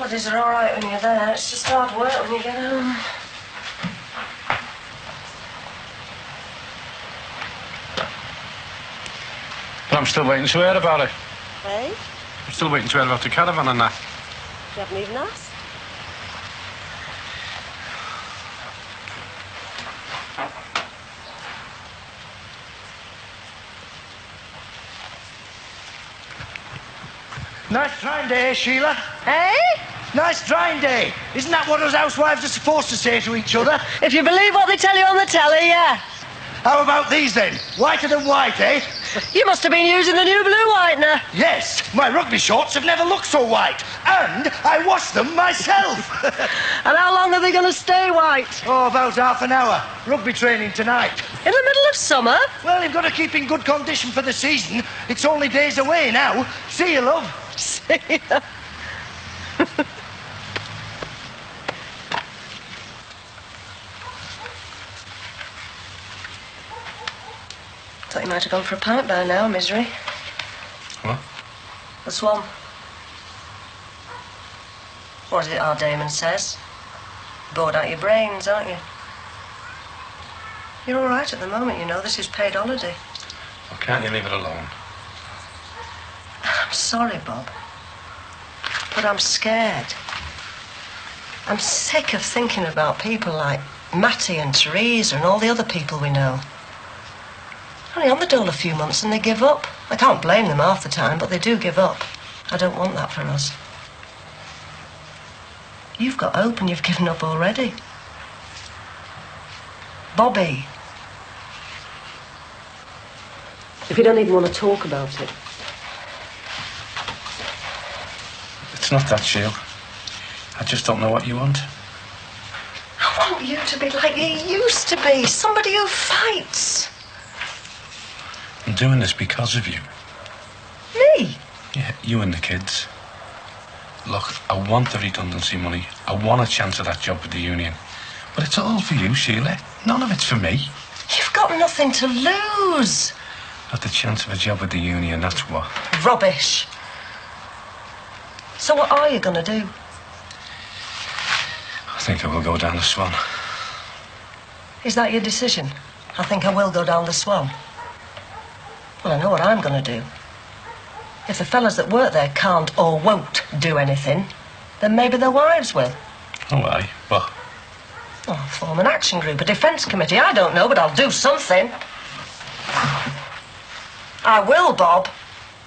Holidays are all right when you're there. It's just hard work when you get home. But I'm still waiting to hear about it. Hey? I'm still waiting to hear about the caravan and that. You haven't even asked. Nice drying day, Sheila. Hey? Nice drying day. Isn't that what us housewives are supposed to say to each other? If you believe what they tell you on the telly, yeah. How about these then? Whiter than white, eh? You must have been using the new blue whitener. Yes, my rugby shorts have never looked so white. And I washed them myself. And how long are they going to stay white? Oh, about half an hour. Rugby training tonight. In the middle of summer? Well, you've got to keep in good condition for the season. It's only days away now. See you, love. See ya. Thought you might have gone for a pint by now, Misery. What? The Swan. What is it our Damon says? Bored out your brains, aren't you? You're all right at the moment, you know. This is paid holiday. Well, can't you leave it alone? I'm sorry, Bob. But I'm scared. I'm sick of thinking about people like Matty and Teresa and all the other people we know. Only on the dole a few months and they give up. I can't blame them half the time, but they do give up. I don't want that for us. You've got hope and you've given up already. Bobby. If you don't even want to talk about it. It's not that, Sheila. I just don't know what you want. I want you to be like you used to be. Somebody who fights. I'm doing this because of you. Me? Yeah, you and the kids. Look, I want the redundancy money. I want a chance at that job with the union. But it's all for you, Sheila. None of it's for me. You've got nothing to lose. Not the chance of a job with the union, that's what. Rubbish. So what are you going to do? I think I will go down the Swan. Is that your decision? I think I will go down the Swan. Well, I know what I'm going to do. If the fellas that work there can't or won't do anything, then maybe their wives will. Oh, aye. What? Well, I'll form an action group, a defence committee. I don't know, but I'll do something. I will, Bob.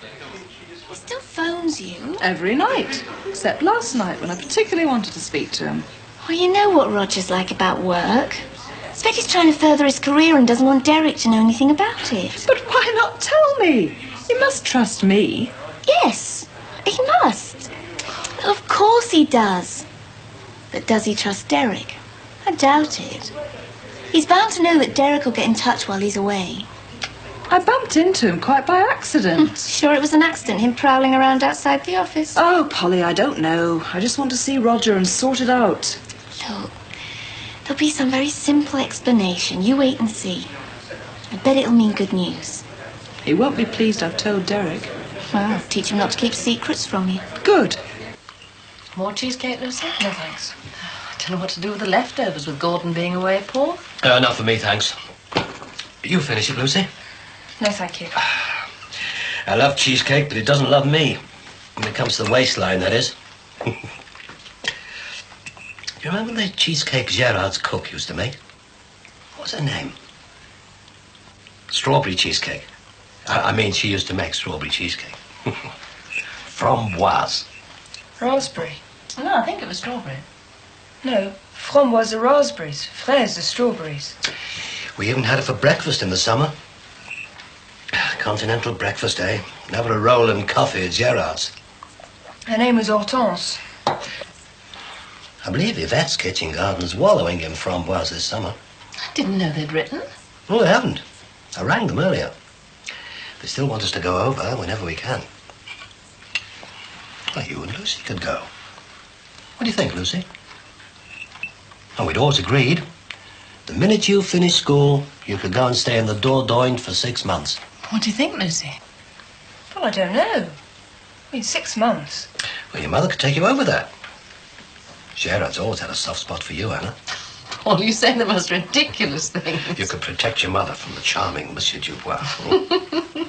He still phones you. Every night, except last night when I particularly wanted to speak to him. Well, you know what Roger's like about work. I expect he's trying to further his career and doesn't want Derek to know anything about it. But why not tell me? You must trust me. Yes, he must. Of course he does. But does he trust Derek? I doubt it. He's bound to know that Derek will get in touch while he's away. I bumped into him quite by accident. Sure it was an accident, him prowling around outside the office? Oh, Polly, I don't know. I just want to see Roger and sort it out. Look, there'll be some very simple explanation. You wait and see. I bet it'll mean good news. He won't be pleased I've told Derek. Well, teach him not to keep secrets from you. Good. More cheesecake, Lucy? No, thanks. I don't know what to do with the leftovers with Gordon being away, Paul. Not for me, thanks. You finish it, Lucy. No, thank you. I love cheesecake, but it doesn't love me. When it comes to the waistline, that is. You remember the cheesecake Gerard's cook used to make? What was her name? Strawberry cheesecake. I mean, she used to make strawberry cheesecake. Framboise. Raspberry? No, I think it was strawberry. No, framboise are raspberries, fraises are strawberries. We even had it for breakfast in the summer. Continental breakfast, eh? Never a roll and coffee at Gerard's. Her name was Hortense. I believe Yvette's kitchen garden's wallowing in framboise this summer. I didn't know they'd written. No, they haven't. I rang them earlier. They still want us to go over whenever we can. Well, you and Lucy could go. What do you think, Lucy? Oh, we'd always agreed. The minute you finish school, you could go and stay in the Dordogne for 6 months. What do you think, Lucy? Well, I don't know. I mean, 6 months. Well, your mother could take you over there. Gerard's always had a soft spot for you, Anna. Well, you say the most ridiculous things. You could protect your mother from the charming Monsieur Dubois.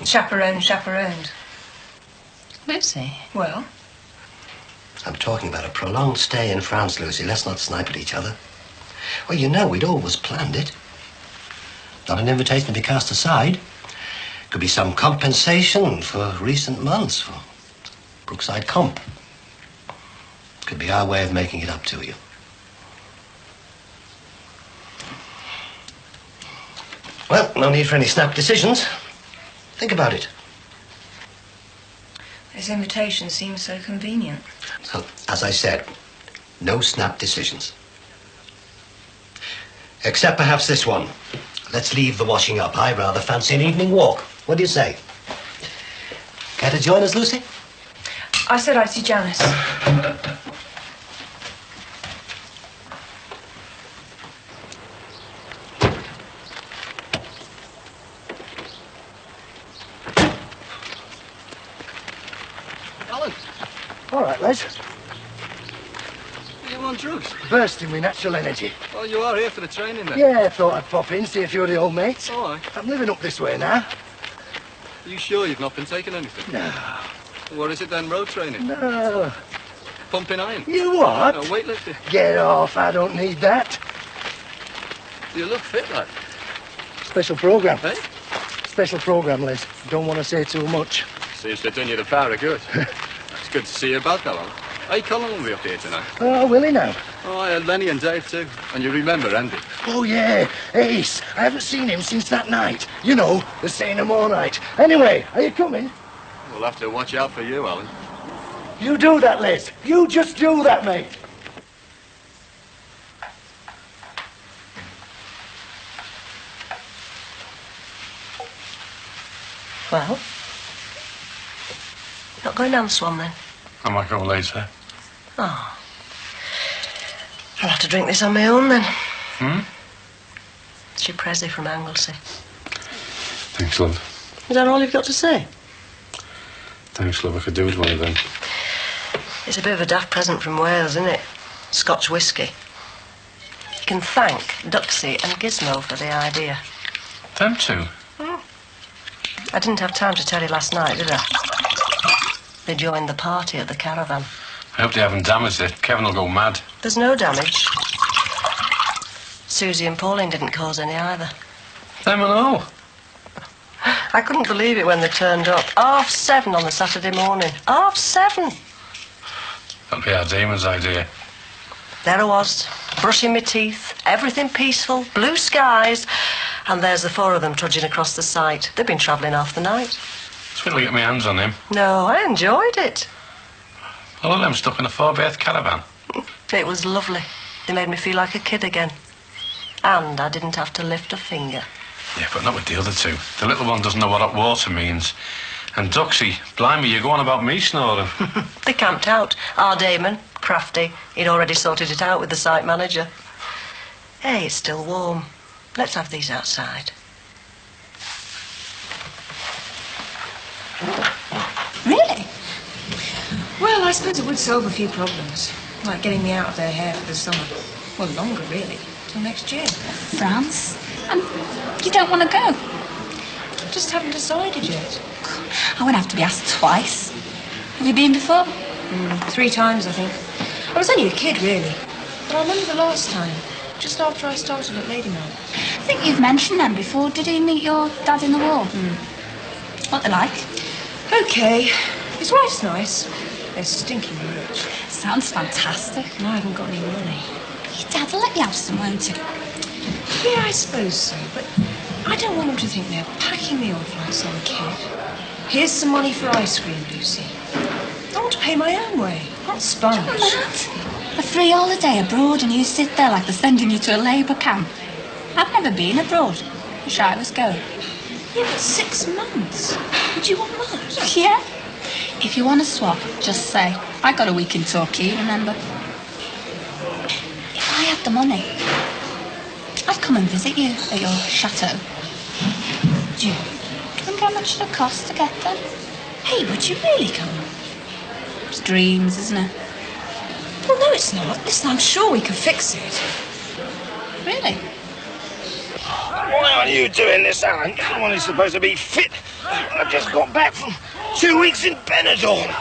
Chaperoned. Lucy. Well? I'm talking about a prolonged stay in France, Lucy. Let's not snipe at each other. Well, you know, we'd always planned it. Not an invitation to be cast aside. Could be some compensation for recent months, for Brookside Comp. Could be our way of making it up to you. Well, no need for any snap decisions. Think about it. This invitation seems so convenient. So, as I said, no snap decisions. Except perhaps this one. Let's leave the washing up. I rather fancy an evening walk. What do you say? Care to join us, Lucy? I said I'd see Janice. Alan. All right, Les. You on drugs? Bursting with natural energy. Oh, you are here for the training then? Yeah, I thought I'd pop in, see a few of the old mates. All right. I'm living up this way now. Are you sure you've not been taking anything? No. What is it then, road training? No. Pumping iron? You what? No, weightlifting. Get off, I don't need that. You look fit, lad. Special programme. Eh? Special programme, Les. Don't want to say too much. Seems to have done you the power of good. It's good to see you about, Alan. Hey, Colin will be up here tonight. Oh, will he now? Oh, I had Lenny and Dave too. And you remember Andy? Oh, yeah. Ace. I haven't seen him since that night. You know, the Saint Amour night. Anyway, are you coming? We'll have to watch out for you, Alan. You do that, Les. You just do that, mate. Well? Not going down the Swan, then? I might go later. Oh. I'll have to drink this on my own, then. Cipresi from Anglesey. Thanks, love. Is that all you've got to say? Thanks, love. I could do with one of them. It's a bit of a daft present from Wales, isn't it? Scotch whiskey. You can thank Duxie and Gizmo for the idea. Them two? I didn't have time to tell you last night, did I? They joined the party at the caravan. I hope they haven't damaged it. Kevin will go mad. There's no damage. Susie and Pauline didn't cause any either. Them and all. I couldn't believe it when they turned up. 7:30 on the Saturday morning. 7:30. That'll be our demon's idea. There I was, brushing my teeth, everything peaceful, blue skies, and there's the four of them trudging across the site. They've been travelling half the night. Just wait till I get my hands on him. No, I enjoyed it. All of them stuck in a 4-berth caravan. It was lovely. They made me feel like a kid again. And I didn't have to lift a finger. Yeah, but not with the other two. The little one doesn't know what hot water means. And Duxie, blimey, you go on about me snoring. They camped out. Our Damon, crafty, he'd already sorted it out with the site manager. Hey, it's still warm. Let's have these outside. Really? Well, I suppose it would solve a few problems. Like getting me out of their hair for the summer. Well, longer, really. Till next year. France? And you don't want to go? Just haven't decided yet. I would have to be asked twice. Have you been before? 3 times, I think. I was only a kid, really. But I remember the last time. Just after I started at Ladymount. I think you've mentioned them before. Did he meet your dad in the war? What they like? Okay. His wife's nice. They're stinking rich. Sounds fantastic. And I haven't got any money. Your dad will let you have some, won't he? Yeah, I suppose so. But I don't want them to think they're packing me off like some kid. Here's some money for ice cream, Lucy. I want to pay my own way, not sponge. Matt, a free holiday abroad and you sit there like they're sending you to a labour camp. I've never been abroad. Wish I was going. Yeah, but 6 months. Would you want that? Yeah. If you want to swap, just say, I got a week in Torquay, remember? If I had the money, I'd come and visit you at your chateau. Do you? Wonder how much it'd cost to get there. Hey, would you really come? It's dreams, isn't it? Well, no, it's not. Listen, I'm sure we can fix it. Really? Why aren't you doing this, Alan? You're the one who's supposed to be fit. I've just got back from 2 weeks in Benidorm.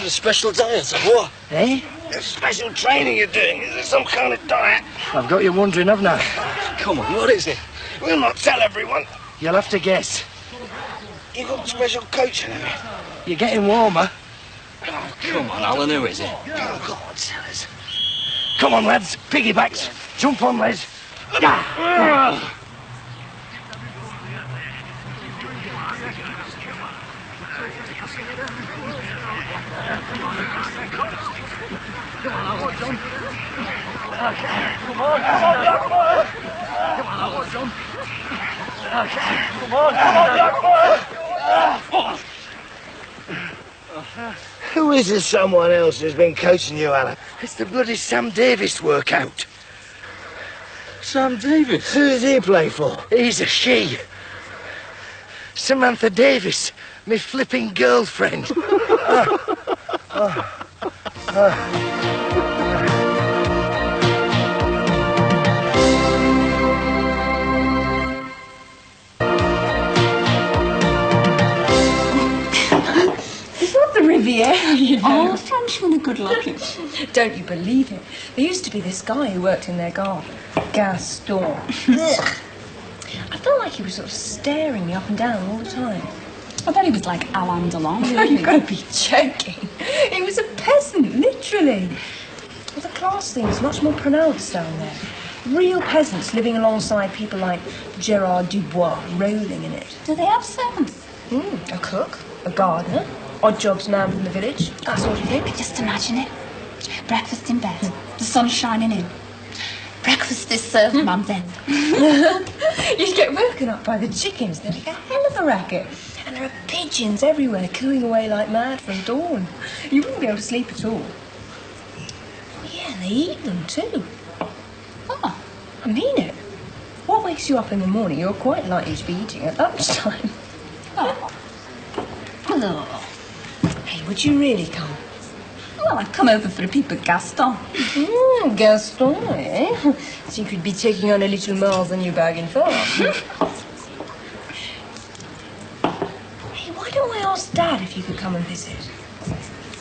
A special diet of what? Eh? The special training you're doing. Is there some kind of diet? I've got you wondering, haven't I? Come on, what is it? We'll not tell everyone. You'll have to guess. You got special coaching, have you? You're getting warmer. Oh, come on, Alan, who is it? Oh, God, tell us. Come on, lads. Piggybacks. Jump on, Les. Ah! Who is this someone else who's been coaching you, Alan? It's the bloody Sam Davis workout. Sam Davis? Who does he play for? He's a she. Samantha Davis, me flipping girlfriend. It's not the Riviera, you know. Oh, Frenchmen are good looking. Don't you believe it? There used to be this guy who worked in their garden, Gaston. Ugh. I felt like he was sort of staring me up and down all the time. I bet he was like Alain Delon. You've got to be joking. He was a peasant, literally. Well, the class thing is much more pronounced down there. Real peasants living alongside people like Gerard Dubois, rolling in it. Do they have servants? A cook, a gardener, odd jobs man from the village, that sort of thing. Just imagine it. Breakfast in bed, the sun shining in. Breakfast is served, Mum's end. You'd get woken up by the chickens. They'd make a hell of a racket. And there are pigeons everywhere, cooing away like mad from dawn. You wouldn't be able to sleep at all. Yeah, and they eat them too. Oh, I mean it. What wakes you up in the morning, you're quite likely to be eating at lunchtime. oh. Oh. Hey, would you really come? Well, I'd come over for a peep at Gaston. Gaston, eh? So you could be taking on a little more than you bargained for. Hey, why don't I ask Dad if you could come and visit?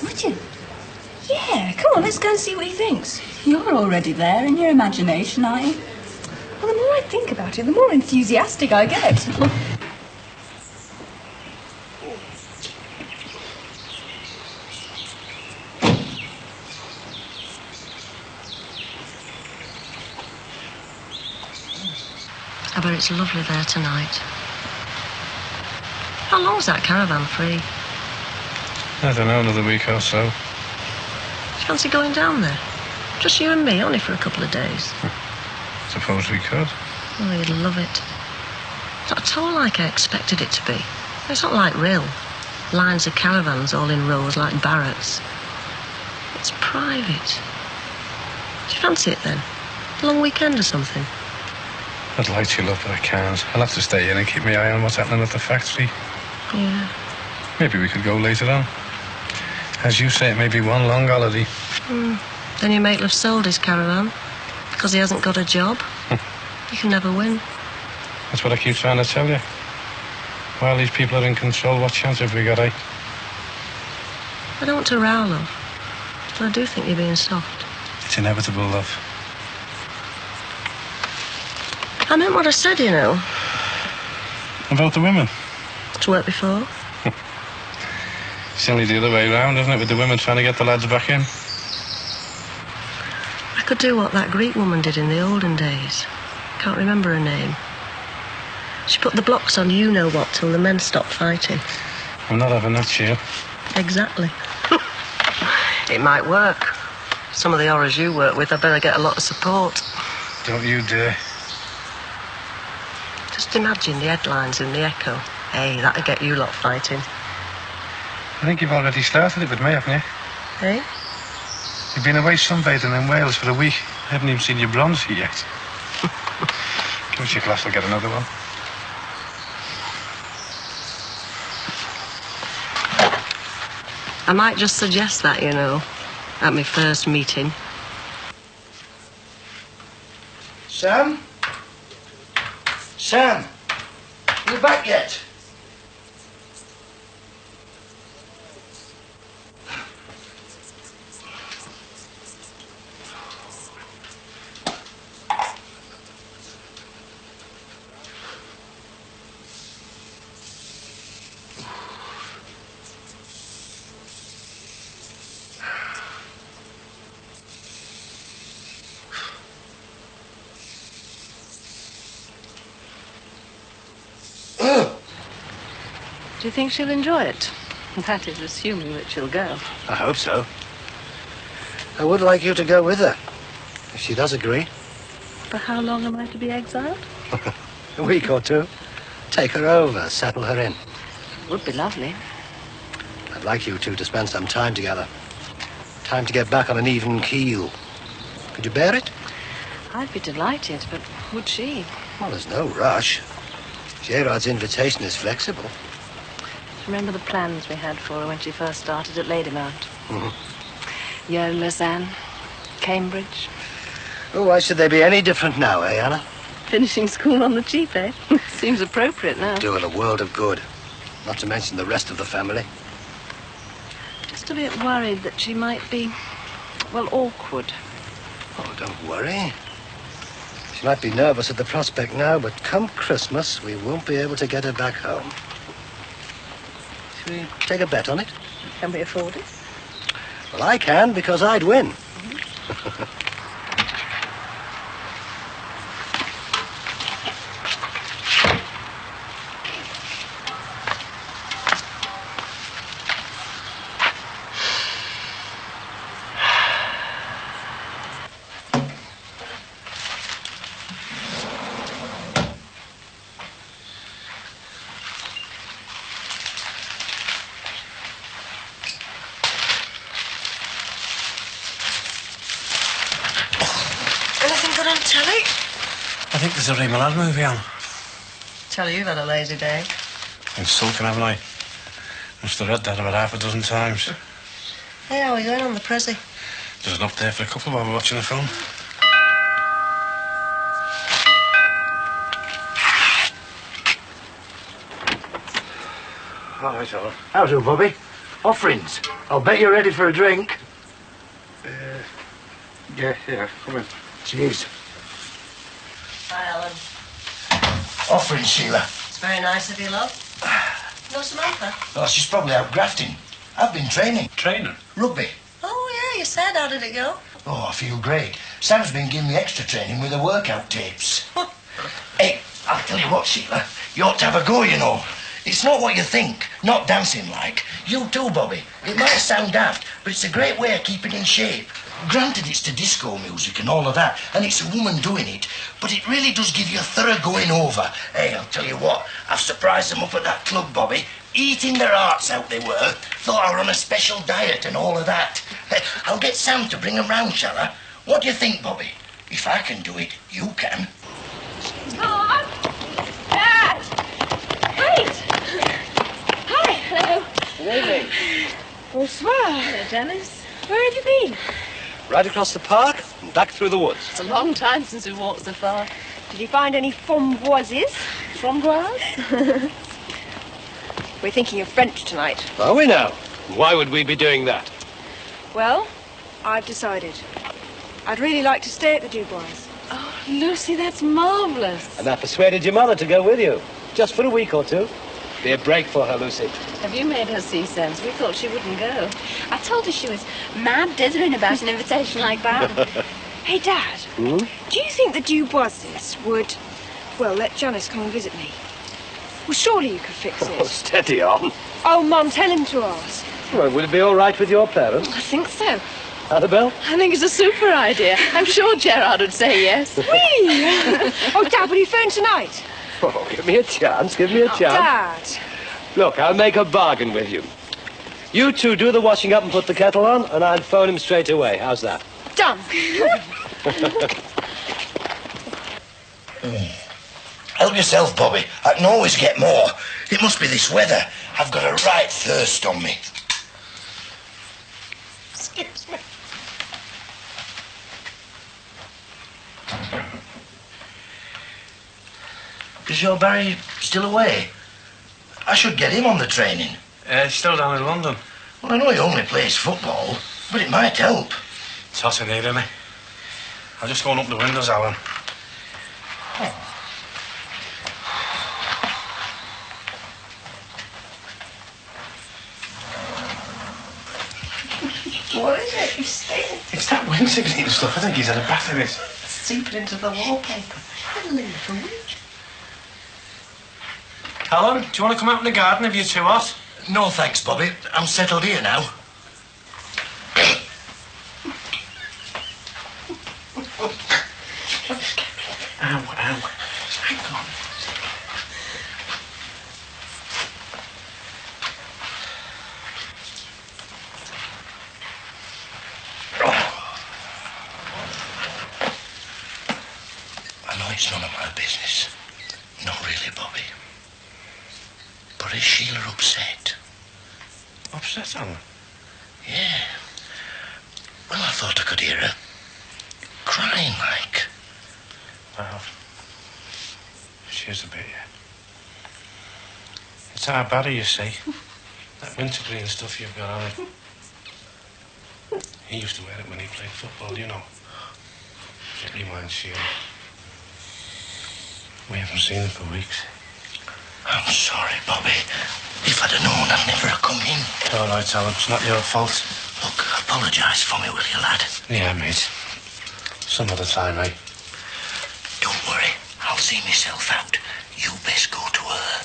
Would you? Yeah, come on, let's go and see what he thinks. You're already there in your imagination, aren't you? Well, the more I think about it, the more enthusiastic I get. I bet it's lovely there tonight. How long's that caravan free? I don't know, another week or so. Do you fancy going down there? Just you and me, only for a couple of days. Suppose we could. Oh, you'd love it. It's not at all like I expected it to be. It's not like Rill. Lines of caravans all in rows like Barrett's. It's private. Do you fancy it then? A long weekend or something? I'd like to, love, but I can't. I'll have to stay in and keep my eye on what's happening at the factory. Yeah. Maybe we could go later on. As you say, it may be one long holiday. Then your mate have sold his caravan because he hasn't got a job. You can never win. That's what I keep trying to tell you. While these people are in control, what chance have we got, eh? I don't want to row, love. But I do think you're being soft. It's inevitable, love. I meant what I said, you know. About the women. It's worked before. It's only the other way round, isn't it, with the women trying to get the lads back in? I could do what that Greek woman did in the olden days. Can't remember her name. She put the blocks on you-know-what till the men stopped fighting. I'm not having that, Sheil. Exactly. It might work. Some of the horrors you work with, I better get a lot of support. Don't you dare. Just imagine the headlines in the Echo. Hey, that'll get you lot fighting. I think you've already started it with me, haven't you? Hey? You've been away sunbathing in Wales for a week. I haven't even seen you bronzy yet. Give us your glass, I'll get another one. I might just suggest that, you know, at my first meeting. Sam? Sam? You back yet? Do you think she'll enjoy it? That is assuming that she'll go. I hope so. I would like you to go with her, if she does agree. For how long am I to be exiled? A week or two. Take her over, settle her in. Would be lovely. I'd like you two to spend some time together. Time to get back on an even keel. Could you bear it? I'd be delighted, but would she? Well, there's no rush. Gerard's invitation is flexible. Remember the plans we had for her when she first started at Ladymount? Yale, Lausanne, Cambridge. Oh, why should they be any different now, eh, Anna? Finishing school on the cheap, eh? Seems appropriate now. Doing a world of good. Not to mention the rest of the family. Just a bit worried that she might be, well, awkward. Oh, don't worry. She might be nervous at the prospect now, but come Christmas, we won't be able to get her back home. Should we take a bet on it? Can we afford it? Well, I can, because I'd win. Anything good on telly? I think there's a Ray Milland movie on. Tell you, you've had a lazy day. I'm sulking, haven't I? Must have read that about half a dozen times. Hey, how are we going on the Prezi? There's enough there for a couple while we're watching the film. All right, all right. How do, Bobby? Offerings. I'll bet you're ready for a drink. Yeah, come in. Cheers. Hi, Alan. Offerings, Sheila. It's very nice of you, love. No Samantha? Oh, she's probably out grafting. I've been training. Trainer? Rugby. Oh, yeah, you said. How did it go? Oh, I feel great. Sam's been giving me extra training with the workout tapes. Hey, I'll tell you what, Sheila. You ought to have a go, you know. It's not what you think. Not dancing like. You too, Bobby. It might sound daft, but it's a great way of keeping in shape. Granted, it's to disco music and all of that, and it's a woman doing it, but it really does give you a thorough going over. Hey, I'll tell you what, I've surprised them up at that club, Bobby. Eating their hearts out they were. Thought I were on a special diet and all of that. I'll get Sam to bring them round, shall I? What do you think, Bobby? If I can do it, you can. Mom! Dad! Wait! Hi, hello. Good evening. Bonsoir. Hello, Janice. Where have you been? Right across the park and back through the woods. It's a long time since we've walked so far. Did you find any framboises? Framboise? We're thinking of French tonight. Are we now? Why would we be doing that? Well, I've decided. I'd really like to stay at the Dubois. Oh, Lucy, that's marvellous. And I persuaded your mother to go with you. Just for a week or two. Be a break for her, Lucy. Have you made her see sense? We thought she wouldn't go. I told her she was mad dithering about an invitation like that. Hey, Dad. Hmm? Do you think the Duboises would, well, let Janice come and visit me? Well, surely you could fix Oh, it. steady on. Oh, Mum, tell him to ask. Well, will it be all right with your parents? I think so. Annabelle? I think it's a super idea. I'm sure Gerard would say yes. Whee! Oh, Dad, will you phone tonight? Oh, give me a chance, give me a chance. Dad. Look, I'll make a bargain with you. You two do the washing up and put the kettle on, and I'll phone him straight away. How's that? Done. Help yourself, Bobby. I can always get more. It must be this weather. I've got a right thirst on me. Excuse me. Is your Barry still away? I should get him on the training. He's still down in London. Well, I know he only plays football, but it might help. It's hot in here, isn't it? I'll just go and open the windows, Alan. What is it? You see? It's that wintergreen stuff. I think he's had a bath in it. Seeping into the wallpaper. Heavenly for week. Alan, do you want to come out in the garden if you're too hot? No, thanks, Bobby. I'm settled here now. Ow, ow. Hang on. I know it's none of my business. Not really, Bobby. But is Sheila upset? Upset, Alan? Yeah. Well, I thought I could hear her crying like. Well, she is a bit, yeah. It's our Barry, you see. That wintergreen stuff you've got on it. He used to wear it when he played football, you know. It reminds Sheila. We haven't seen him for weeks. I'm sorry, Bobby. If I'd have known, I'd never have come in. All right, Alan, it's not your fault. Look, apologise for me, will you, lad? Yeah, mate. Some other time, eh? Don't worry. I'll see myself out. You best go to her.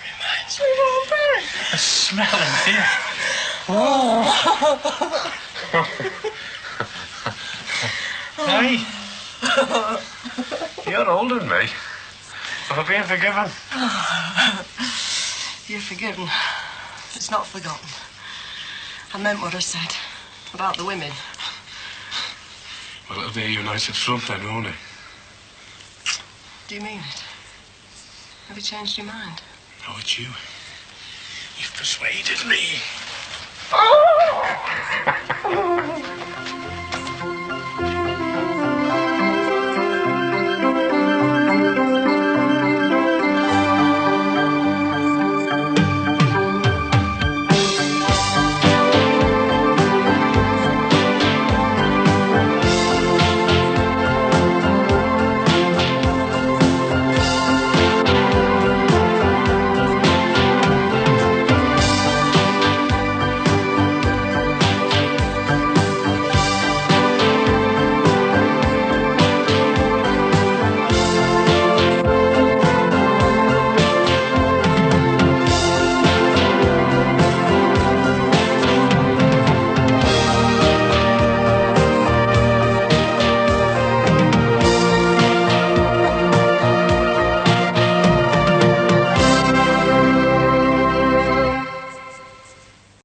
Reminds me of old Barry. A smelling dear. Hey. You're older than me. Have I been forgiven? You're forgiven. It's not forgotten. I meant what I said about the women. Well, it'll be a united front then, won't it? Do you mean it? Have you changed your mind? No, it's you. You've persuaded me.